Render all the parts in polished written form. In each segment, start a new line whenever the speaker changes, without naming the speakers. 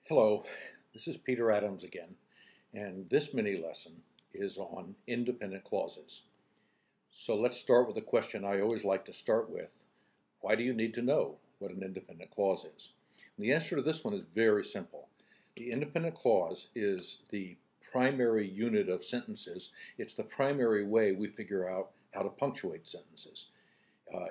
Hello, this is Peter Adams again, and this mini lesson is on independent clauses. So let's start with a question I always like to start with. Why do you need to know what an independent clause is? And the answer to this one is very simple. The independent clause is the primary unit of sentences. It's the primary way we figure out how to punctuate sentences.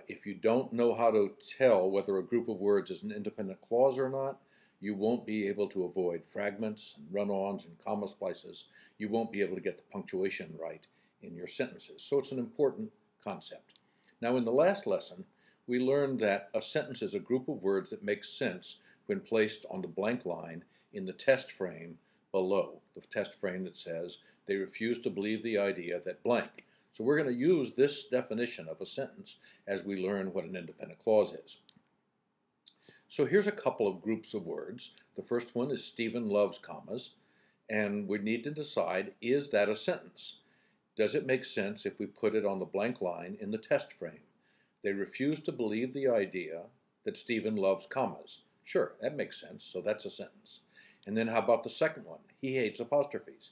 If you don't know how to tell whether a group of words is an independent clause or not, you won't be able to avoid fragments and run-ons and comma splices. You won't be able to get the punctuation right in your sentences. So it's an important concept. Now, in the last lesson, we learned that a sentence is a group of words that makes sense when placed on the blank line in the test frame below, the test frame that says they refuse to believe the idea that blank. So we're going to use this definition of a sentence as we learn what an independent clause is. So here's a couple of groups of words. The first one is Stephen loves commas, and we need to decide, is that a sentence? Does it make sense if we put it on the blank line in the test frame? They refuse to believe the idea that Stephen loves commas. Sure, that makes sense, so that's a sentence. And then how about the second one? He hates apostrophes.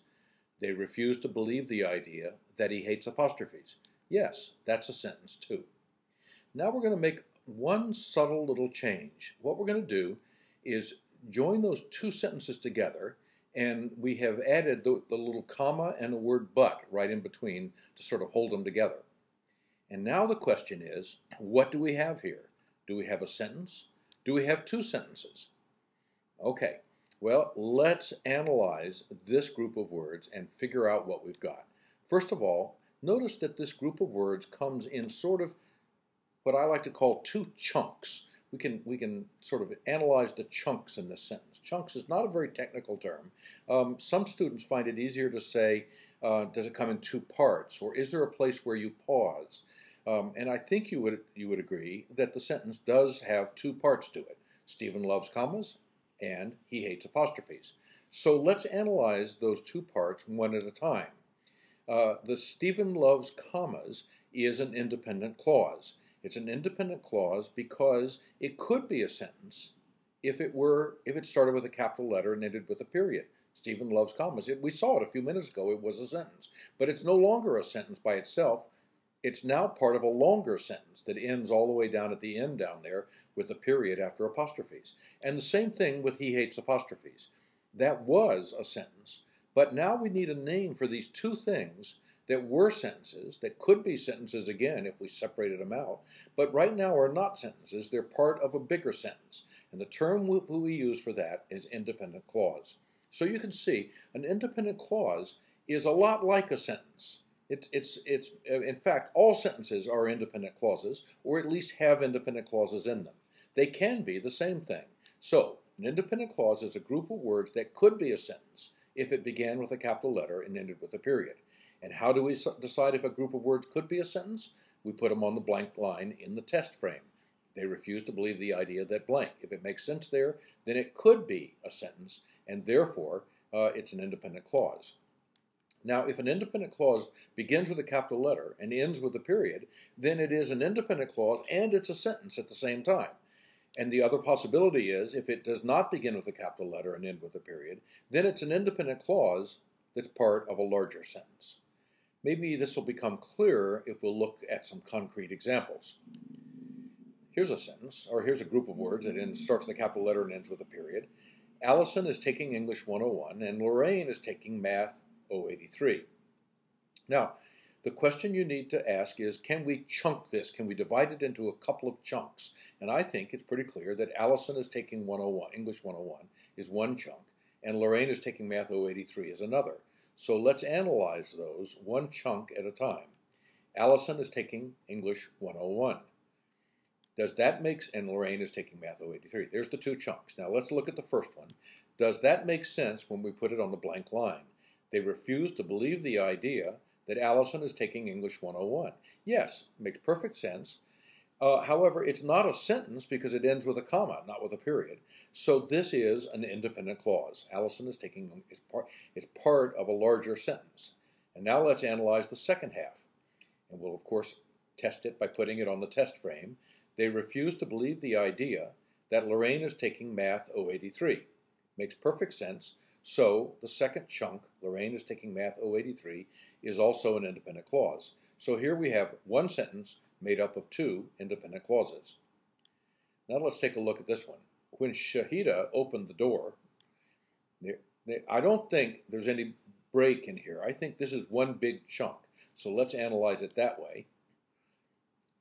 They refuse to believe the idea that he hates apostrophes. Yes, that's a sentence too. Now we're going to make one subtle little change. What we're going to do is join those two sentences together, and we have added the little comma and the word but right in between to sort of hold them together. And now the question is, what do we have here? Do we have a sentence? Do we have two sentences? Okay, well, let's analyze this group of words and figure out what we've got. First of all, notice that this group of words comes in sort of what I like to call two chunks. We can sort of analyze the chunks in this sentence. Chunks is not a very technical term. Some students find it easier to say, does it come in two parts, or is there a place where you pause? And I think you would agree that the sentence does have two parts to it. Stephen loves commas, and he hates apostrophes. So let's analyze those two parts one at a time. The Stephen loves commas is an independent clause. It's an independent clause because it could be a sentence if it started with a capital letter and ended with a period. Stephen loves commas. We saw it a few minutes ago. It was a sentence. But it's no longer a sentence by itself. It's now part of a longer sentence that ends all the way down at the end down there with a period after apostrophes. And the same thing with he hates apostrophes. That was a sentence. But now we need a name for these two things that were sentences, that could be sentences again if we separated them out, but right now are not sentences. They're part of a bigger sentence. And the term we use for that is independent clause. So you can see an independent clause is a lot like a sentence. In fact, all sentences are independent clauses, or at least have independent clauses in them. They can be the same thing. So an independent clause is a group of words that could be a sentence if it began with a capital letter and ended with a period. And how do we decide if a group of words could be a sentence? We put them on the blank line in the test frame. They refuse to believe the idea that blank. If it makes sense there, then it could be a sentence, and therefore it's an independent clause. Now, if an independent clause begins with a capital letter and ends with a period, then it is an independent clause and it's a sentence at the same time. And the other possibility is, if it does not begin with a capital letter and end with a period, then it's an independent clause that's part of a larger sentence. Maybe this will become clearer if we'll look at some concrete examples. Here's a sentence, or here's a group of words that starts with a capital letter and ends with a period. Allison is taking English 101, and Lorraine is taking Math 083. Now, the question you need to ask is, can we chunk this? Can we divide it into a couple of chunks? And I think it's pretty clear that Allison is taking 101, English 101 is one chunk, and Lorraine is taking Math 083 is another. So let's analyze those one chunk at a time. Allison is taking English 101. Does that make sense? And Lorraine is taking Math 083. There's the two chunks. Now let's look at the first one. Does that make sense when we put it on the blank line? They refuse to believe the idea that Allison is taking English 101. Yes, makes perfect sense. However, it's not a sentence because it ends with a comma, not with a period. So this is an independent clause. Allison is taking, it's part of a larger sentence. And now let's analyze the second half. And we'll, of course, test it by putting it on the test frame. They refuse to believe the idea that Lorraine is taking Math 083. Makes perfect sense. So the second chunk, Lorraine is taking Math 083, is also an independent clause. So here we have one sentence made up of two independent clauses. Now let's take a look at this one. When Shahida opened the door, I don't think there's any break in here. I think this is one big chunk. So let's analyze it that way.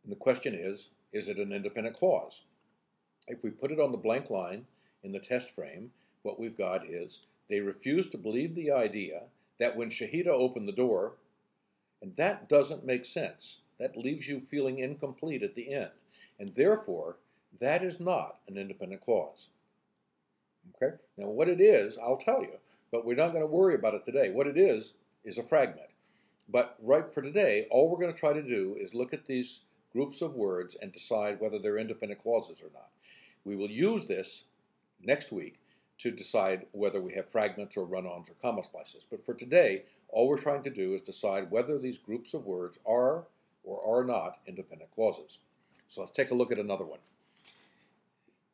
And the question is it an independent clause? If we put it on the blank line in the test frame, what we've got is they refuse to believe the idea that when Shahida opened the door, and that doesn't make sense. That leaves you feeling incomplete at the end. And therefore, that is not an independent clause. Okay? Now what it is, I'll tell you, but we're not going to worry about it today. What it is a fragment. But right for today, all we're going to try to do is look at these groups of words and decide whether they're independent clauses or not. We will use this next week to decide whether we have fragments or run-ons or comma splices. But for today, all we're trying to do is decide whether these groups of words are or are not independent clauses. So let's take a look at another one.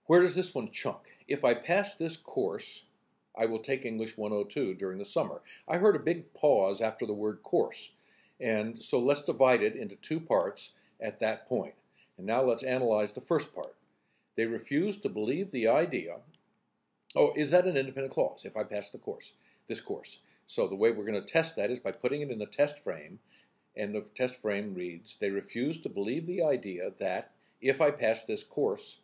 Where does this one chunk? If I pass this course, I will take English 102 during the summer. I heard a big pause after the word course. And so let's divide it into two parts at that point. And now let's analyze the first part. They refuse to believe the idea. Oh, is that an independent clause if I pass the course, this course? So the way we're going to test that is by putting it in the test frame. And the test frame reads, they refuse to believe the idea that if I pass this course.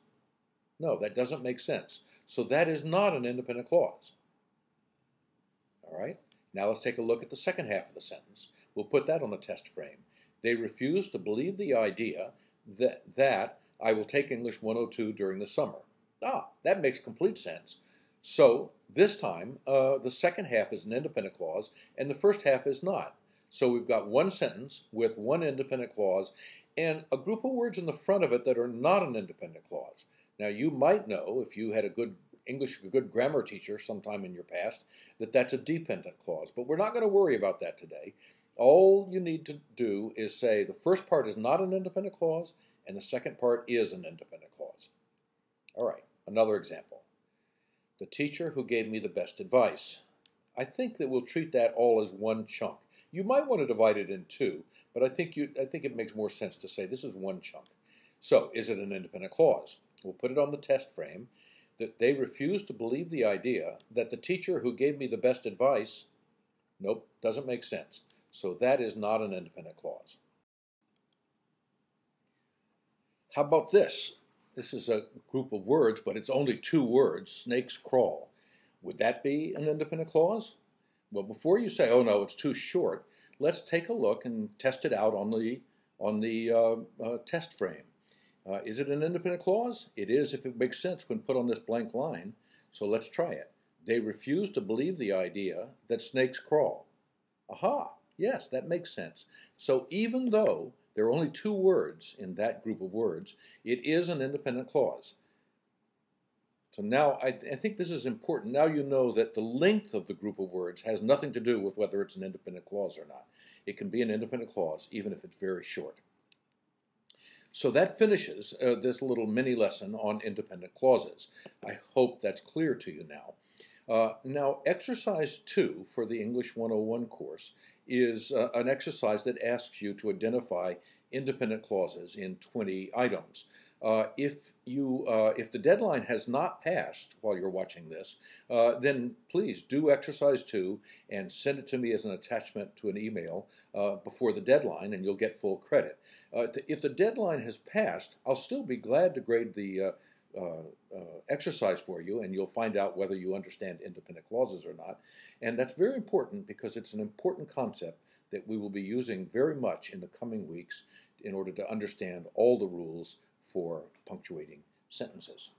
No, that doesn't make sense. So that is not an independent clause. All right? Now let's take a look at the second half of the sentence. We'll put that on the test frame. They refuse to believe the idea that I will take English 102 during the summer. Ah, that makes complete sense. So this time, the second half is an independent clause, and the first half is not. So we've got one sentence with one independent clause, and a group of words in the front of it that are not an independent clause. Now you might know, if you had a good grammar teacher sometime in your past, that that's a dependent clause. But we're not going to worry about that today. All you need to do is say the first part is not an independent clause, and the second part is an independent clause. All right, another example. The teacher who gave me the best advice. I think that we'll treat that all as one chunk. You might want to divide it in two, but I think it makes more sense to say this is one chunk. So, is it an independent clause? We'll put it on the test frame that they refuse to believe the idea that the teacher who gave me the best advice, nope, doesn't make sense. So that is not an independent clause. How about this? This is a group of words, but it's only two words, snakes crawl. Would that be an independent clause? Well, before you say, oh no, it's too short, let's take a look and test it out on the test frame. Is it an independent clause? It is if it makes sense when put on this blank line. So let's try it. They refuse to believe the idea that snakes crawl. Aha, yes, that makes sense. So even though there are only two words in that group of words, it is an independent clause. So now I think this is important. Now you know that the length of the group of words has nothing to do with whether it's an independent clause or not. It can be an independent clause even if it's very short. So that finishes this little mini lesson on independent clauses. I hope that's clear to you now. Now, exercise 2 for the English 101 course is an exercise that asks you to identify independent clauses in 20 items. If the deadline has not passed while you're watching this, then please do exercise 2 and send it to me as an attachment to an email before the deadline, and you'll get full credit. If the deadline has passed, I'll still be glad to grade the exercise for you, and you'll find out whether you understand independent clauses or not. And that's very important because it's an important concept that we will be using very much in the coming weeks in order to understand all the rules for punctuating sentences.